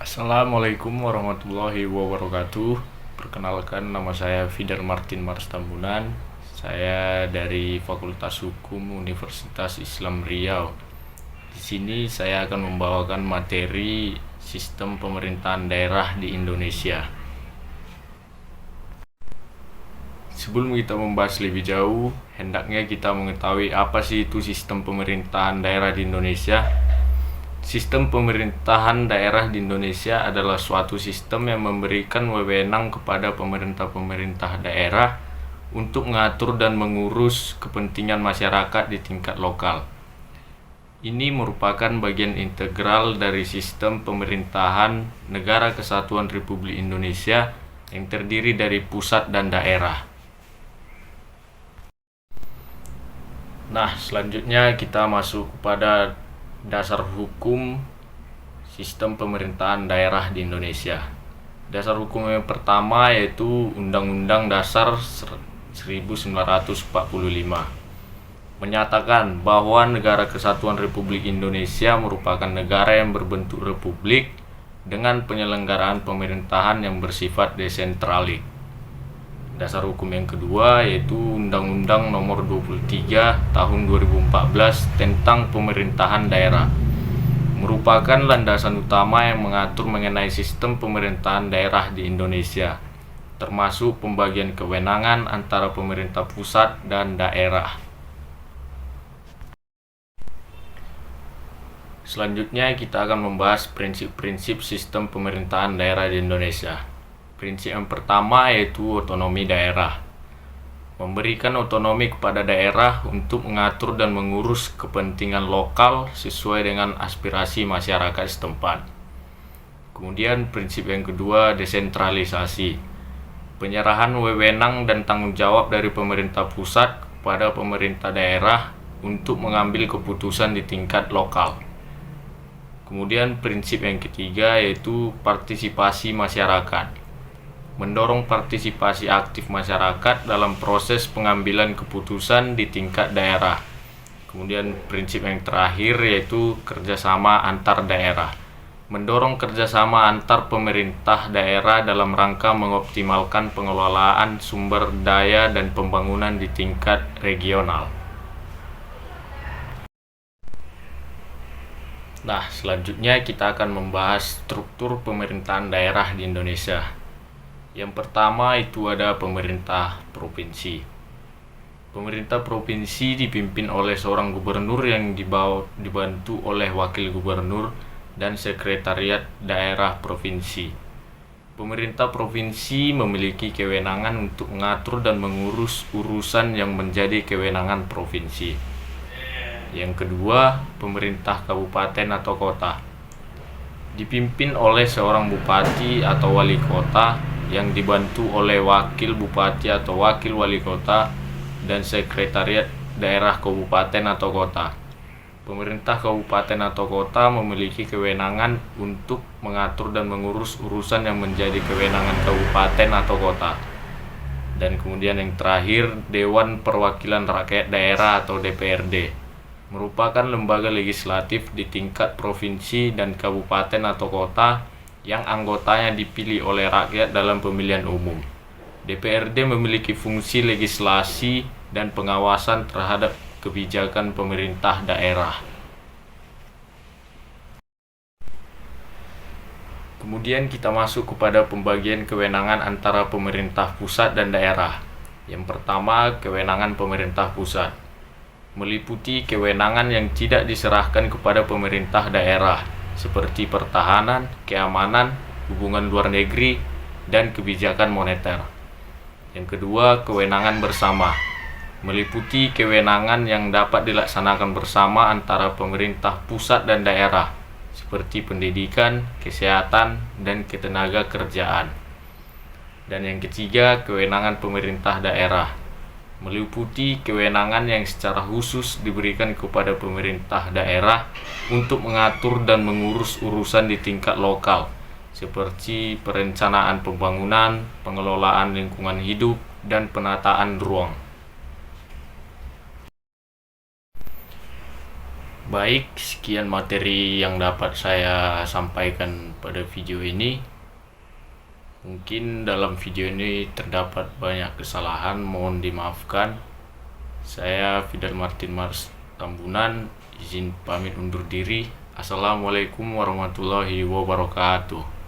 Assalamualaikum warahmatullahi wabarakatuh. Perkenalkan, nama saya Fidel Martin Marstambunan. Saya dari Fakultas Hukum Universitas Islam Riau. Di sini saya akan membawakan materi sistem pemerintahan daerah di Indonesia. Sebelum kita membahas lebih jauh, hendaknya kita mengetahui apa sih itu sistem pemerintahan daerah di Indonesia. Sistem pemerintahan daerah di Indonesia adalah suatu sistem yang memberikan wewenang kepada pemerintah-pemerintah daerah untuk mengatur dan mengurus kepentingan masyarakat di tingkat lokal. Ini merupakan bagian integral dari sistem pemerintahan Negara Kesatuan Republik Indonesia yang terdiri dari pusat dan daerah. Nah, selanjutnya kita masuk kepada dasar hukum sistem pemerintahan daerah di Indonesia. Dasar hukum yang pertama yaitu Undang-Undang Dasar 1945 menyatakan bahwa Negara Kesatuan Republik Indonesia merupakan negara yang berbentuk republik dengan penyelenggaraan pemerintahan yang bersifat desentralis. Dasar hukum yang kedua yaitu Undang-Undang Nomor 23 Tahun 2014 tentang Pemerintahan Daerah, merupakan landasan utama yang mengatur mengenai sistem pemerintahan daerah di Indonesia, termasuk pembagian kewenangan antara pemerintah pusat dan daerah. Selanjutnya kita akan membahas prinsip-prinsip sistem pemerintahan daerah di Indonesia. Prinsip yang pertama yaitu otonomi daerah. Memberikan otonomi kepada daerah untuk mengatur dan mengurus kepentingan lokal sesuai dengan aspirasi masyarakat setempat. Kemudian prinsip yang kedua, desentralisasi. Penyerahan wewenang dan tanggung jawab dari pemerintah pusat kepada pemerintah daerah untuk mengambil keputusan di tingkat lokal. Kemudian prinsip yang ketiga yaitu partisipasi masyarakat. Mendorong partisipasi aktif masyarakat dalam proses pengambilan keputusan di tingkat daerah. Kemudian prinsip yang terakhir yaitu kerjasama antar daerah. Mendorong kerjasama antar pemerintah daerah dalam rangka mengoptimalkan pengelolaan sumber daya dan pembangunan di tingkat regional. Nah, selanjutnya kita akan membahas struktur pemerintahan daerah di Indonesia. Yang pertama itu ada pemerintah provinsi. Pemerintah provinsi dipimpin oleh seorang gubernur yang dibantu oleh wakil gubernur dan sekretariat daerah provinsi. Pemerintah provinsi memiliki kewenangan untuk mengatur dan mengurus urusan yang menjadi kewenangan provinsi. Yang kedua, pemerintah kabupaten atau kota. Dipimpin oleh seorang bupati atau wali kota yang dibantu oleh wakil bupati atau wakil wali kota dan sekretariat daerah kabupaten atau kota. Pemerintah kabupaten atau kota memiliki kewenangan untuk mengatur dan mengurus urusan yang menjadi kewenangan kabupaten atau kota. Dan kemudian yang terakhir, Dewan Perwakilan Rakyat Daerah atau DPRD, merupakan lembaga legislatif di tingkat provinsi dan kabupaten atau kota yang anggotanya dipilih oleh rakyat dalam pemilihan umum. DPRD memiliki fungsi legislasi dan pengawasan terhadap kebijakan pemerintah daerah. Kemudian kita masuk kepada pembagian kewenangan antara pemerintah pusat dan daerah. Yang pertama, kewenangan pemerintah pusat meliputi kewenangan yang tidak diserahkan kepada pemerintah daerah, seperti pertahanan, keamanan, hubungan luar negeri, dan kebijakan moneter. Yang kedua, kewenangan bersama meliputi kewenangan yang dapat dilaksanakan bersama antara pemerintah pusat dan daerah, seperti pendidikan, kesehatan, dan ketenaga kerjaan. Dan yang ketiga, kewenangan pemerintah daerah meliputi kewenangan yang secara khusus diberikan kepada pemerintah daerah untuk mengatur dan mengurus urusan di tingkat lokal, seperti perencanaan pembangunan, pengelolaan lingkungan hidup, dan penataan ruang. Baik, sekian materi yang dapat saya sampaikan pada video ini. Mungkin dalam video ini terdapat banyak kesalahan, mohon dimaafkan. Saya Fidel Martin Mars Tambunan, izin pamit undur diri. Assalamualaikum warahmatullahi wabarakatuh.